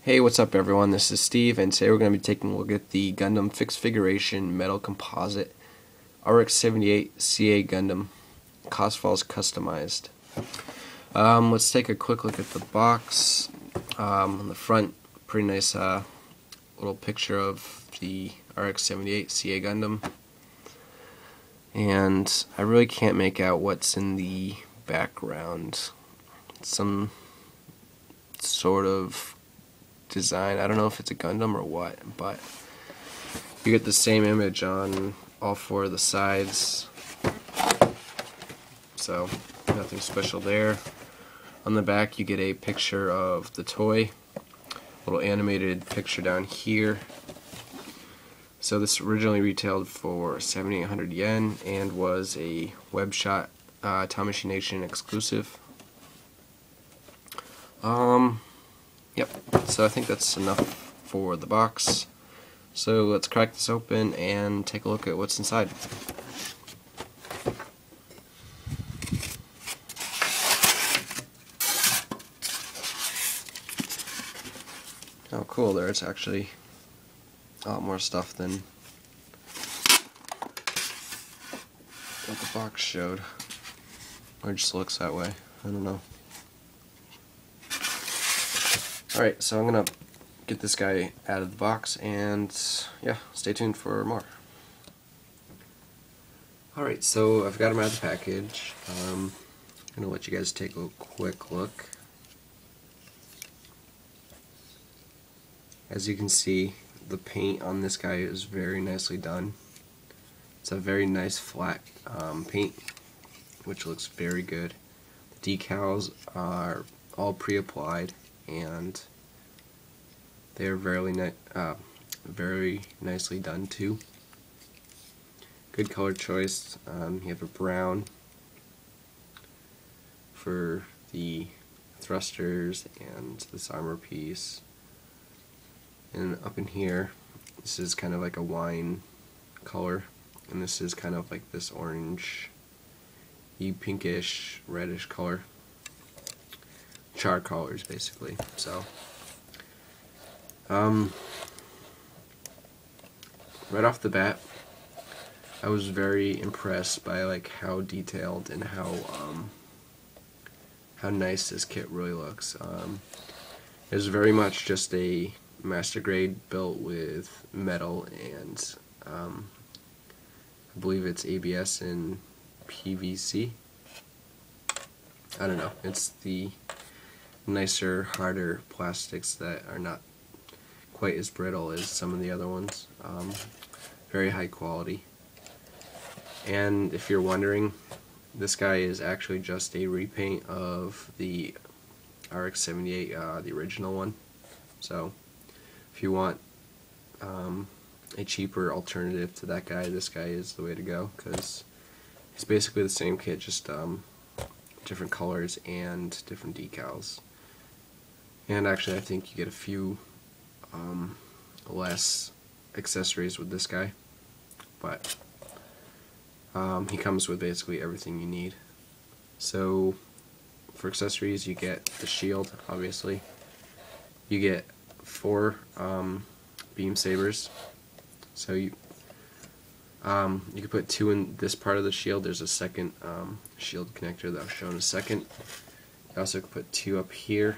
Hey, what's up everyone? This is Steve, and today we're going to be taking a look at the Gundam Fixed Figuration Metal Composite RX-78 CA Gundam Cost Falls Customized. Let's take a quick look at the box. On the front, pretty nice little picture of the RX-78 CA Gundam. And I really can't make out what's in the background. Some sort of design. I don't know if it's a Gundam or what, but you get the same image on all four of the sides, so nothing special there. On the back you get a picture of the toy, a little animated picture down here. So this originally retailed for 7,800 yen and was a web shot Tamashii Nation exclusive. Yep, so I think that's enough for the box. So let's crack this open and take a look at what's inside. Oh cool, there's actually a lot more stuff than what the box showed. Or it just looks that way, I don't know. Alright, so I'm gonna get this guy out of the box, and yeah, stay tuned for more. Alright, so I've got him out of the package. I'm gonna let you guys take a quick look. As you can see, the paint on this guy is very nicely done. It's a very nice flat paint, which looks very good. The decals are all pre-applied, and they are very nicely done too. Good color choice. You have a brown for the thrusters and this armor piece, and up in here this is kind of like a wine color, and this is kind of like this orange pinkish reddish color. Char colors basically. So right off the bat I was very impressed by like how detailed and how nice this kit really looks. It was very much just a master grade built with metal and I believe it's ABS and PVC. I don't know, it's the nicer, harder plastics that are not quite as brittle as some of the other ones. Very high quality. And if you're wondering, this guy is actually just a repaint of the RX-78, the original one. So if you want a cheaper alternative to that guy, this guy is the way to go, because it's basically the same kit, just different colors and different decals. And actually I think you get a few less accessories with this guy, but he comes with basically everything you need. So for accessories you get the shield, obviously. You get 4 beam sabers. So you can put 2 in this part of the shield. There's a second shield connector that I'll show in a second. You also can put 2 up here,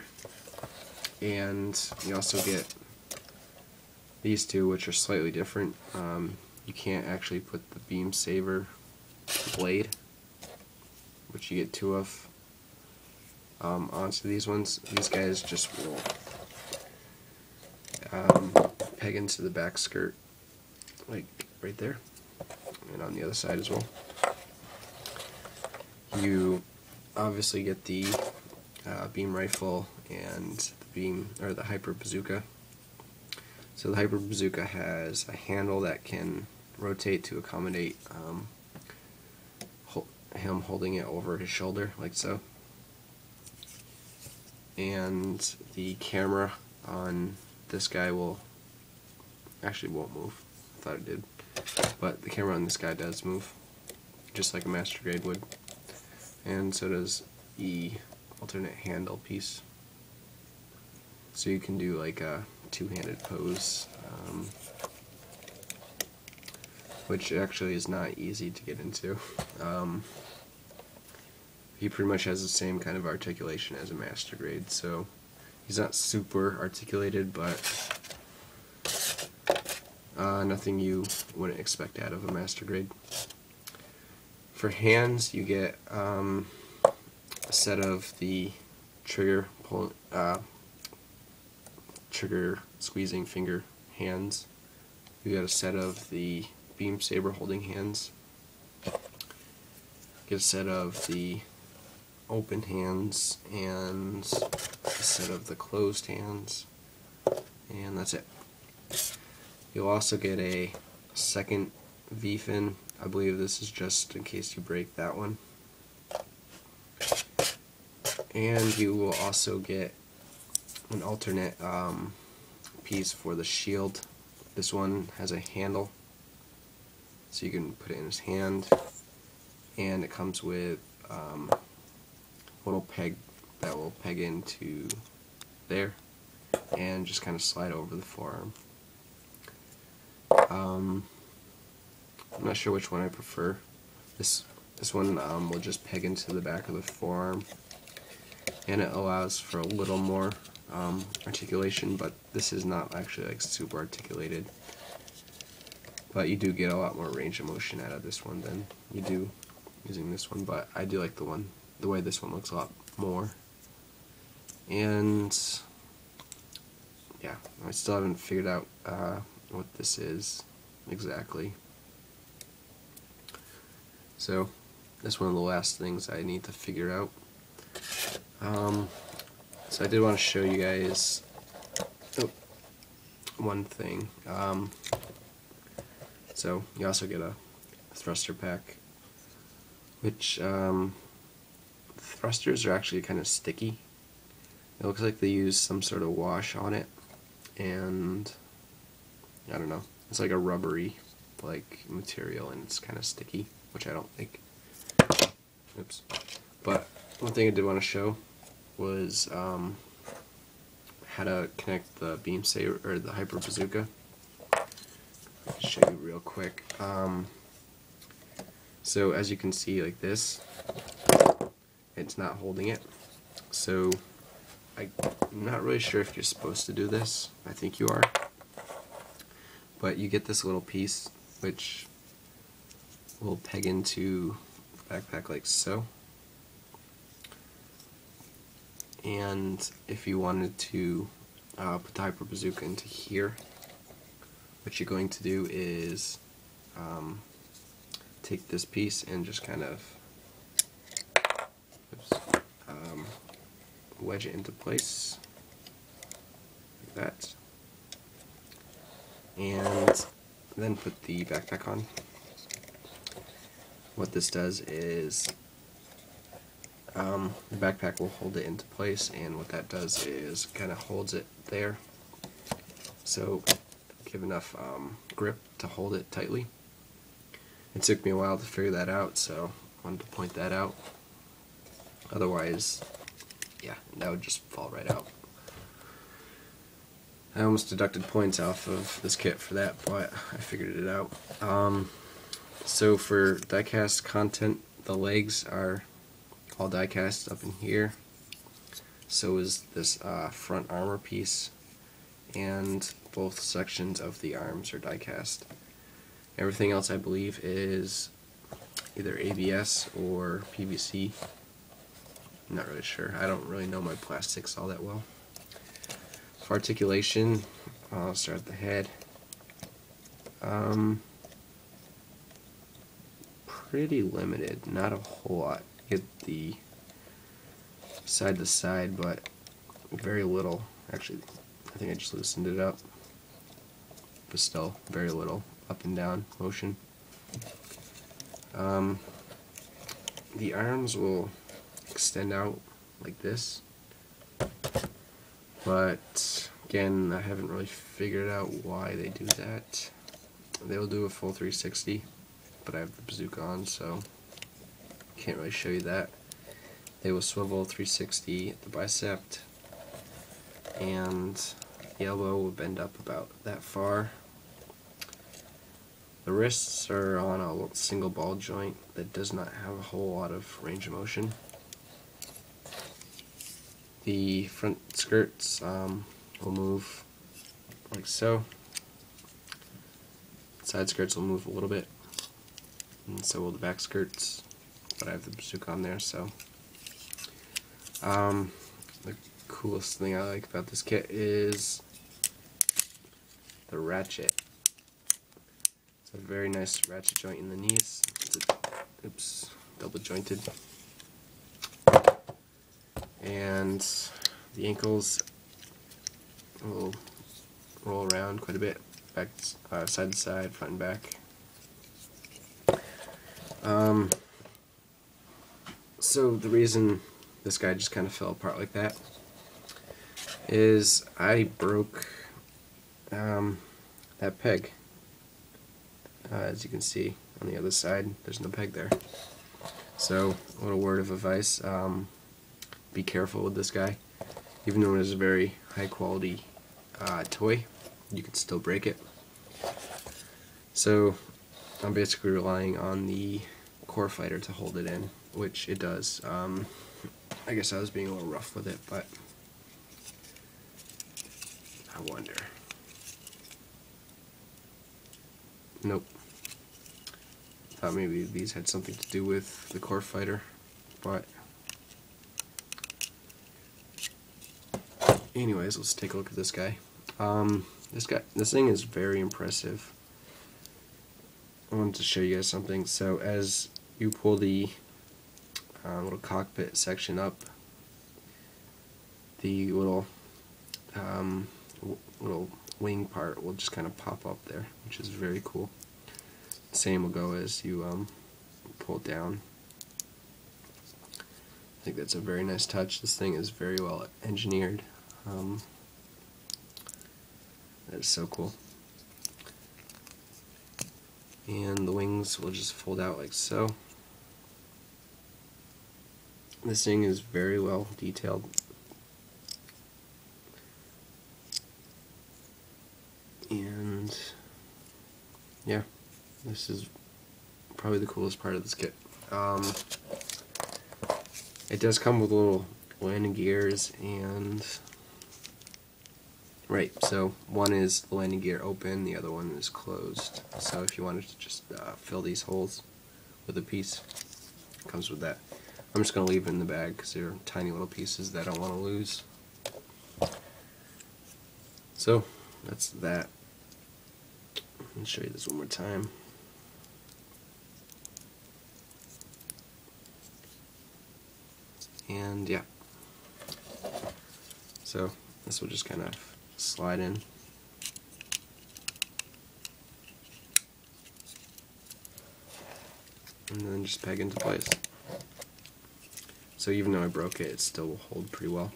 and you also get these 2, which are slightly different. You can't actually put the beam saber blade, which you get 2 of, onto these ones. These guys just will peg into the back skirt, like right there, and on the other side as well. You obviously get the beam rifle and the hyper bazooka. So the hyper bazooka has a handle that can rotate to accommodate him holding it over his shoulder, like so. And the camera on this guy won't move. I thought it did, but the camera on this guy does move, just like a master grade would. And so does the alternate handle piece. so you can do like a two-handed pose, which actually is not easy to get into. He pretty much has the same kind of articulation as a master grade, so he's not super articulated, but nothing you wouldn't expect out of a master grade. For hands, you get a set of the trigger squeezing finger hands. You get a set of the beam saber holding hands. Get a set of the open hands and a set of the closed hands, and that's it. You'll also get a second V-fin. I believe this is just in case you break that one. And you will also get an alternate piece for the shield. This one has a handle, so you can put it in his hand, and it comes with a little peg that will peg into there and just kind of slide over the forearm. I'm not sure which one I prefer. This one will just peg into the back of the forearm, and it allows for a little more articulation, but this is not actually like super articulated. But you do get a lot more range of motion out of this one than you do using this one. But I do like the way this one looks a lot more. And yeah, I still haven't figured out what this is exactly. So that's one of the last things I need to figure out. So I did want to show you guys one thing. So you also get a thruster pack, which thrusters are actually kind of sticky. It looks like they use some sort of wash on it, and I don't know, it's like a rubbery like material, and it's kind of sticky, which I don't think. Oops. But one thing I did want to show was how to connect the beam saber or the hyper bazooka. I'll show you real quick. So as you can see, like this, it's not holding it. So I'm not really sure if you're supposed to do this. I think you are. But you get this little piece which will peg into the backpack like so. And if you wanted to put the hyper bazooka into here, what you're going to do is take this piece and just kind of wedge it into place like that, and then put the backpack on. What this does is the backpack will hold it into place, and what that does is kind of holds it there, so give enough grip to hold it tightly. It took me a while to figure that out, so I wanted to point that out. Otherwise, yeah, that would just fall right out. I almost deducted points off of this kit for that, but I figured it out. So for die-cast content, the legs are all die-cast up in here. So is this front armor piece, and both sections of the arms are die-cast. Everything else I believe is either ABS or PVC. I'm not really sure. I don't really know my plastics all that well. For articulation, I'll start at the head. Pretty limited, not a whole lot. Get the side to side, but very little. Actually, I think I just loosened it up, but still very little up and down motion. The arms will extend out like this, but again, I haven't really figured out why they do that. They'll do a full 360, but I have the bazooka on, so can't really show you that. They will swivel 360 at the bicep, and the elbow will bend up about that far. The wrists are on a single ball joint that does not have a whole lot of range of motion. The front skirts will move like so. Side skirts will move a little bit, and so will the back skirts, but I have the bazooka on there, so. The coolest thing I like about this kit is the ratchet. It's a very nice ratchet joint in the knees. It's double jointed. And the ankles will roll around quite a bit, back, side to side, front and back. So the reason this guy just kind of fell apart like that is I broke that peg. As you can see on the other side, there's no peg there. So a little word of advice, be careful with this guy. Even though it is a very high quality toy, you can still break it. So I'm basically relying on the core fighter to hold it in, which it does. I guess I was being a little rough with it, but I wonder. Nope. Thought maybe these had something to do with the core fighter, but anyways, let's take a look at this guy. This thing is very impressive. I wanted to show you guys something. So as you pull the little cockpit section up, the little wing part will just kind of pop up there, which is very cool. Same will go as you pull it down. I think that's a very nice touch. This thing is very well engineered. That is so cool. And the wings will just fold out like so. This thing is very well detailed. And yeah, this is probably the coolest part of this kit. It does come with little landing gears, and right, so one is the landing gear open, the other one is closed. So if you wanted to just fill these holes with a piece, it comes with that. I'm just going to leave it in the bag because they're tiny little pieces that I don't want to lose. So that's that. Let me show you this one more time. And yeah, so this will just kind of slide in. And then just peg into place. So even though I broke it, it still will hold pretty well.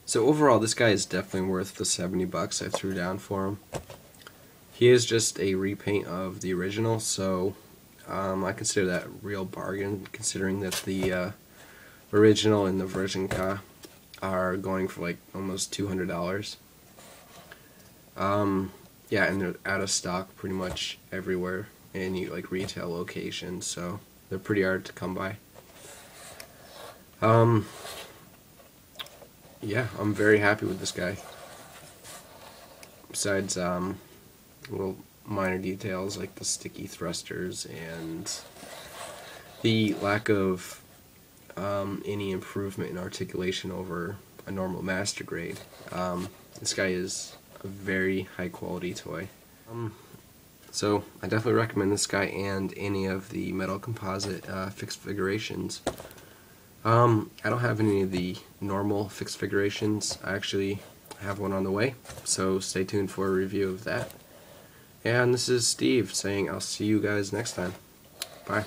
So overall, this guy is definitely worth the 70 bucks I threw down for him. He is just a repaint of the original, so I consider that a real bargain, considering that the original and the version Ka are going for like almost $200. Yeah, and they're out of stock pretty much everywhere in like retail locations, so they're pretty hard to come by. Yeah, I'm very happy with this guy. Besides little minor details like the sticky thrusters and the lack of any improvement in articulation over a normal master grade, this guy is a very high quality toy. So I definitely recommend this guy and any of the metal composite fixed figurations. I don't have any of the normal fixed figurations. I actually have one on the way, so stay tuned for a review of that. And this is Steve saying I'll see you guys next time. Bye.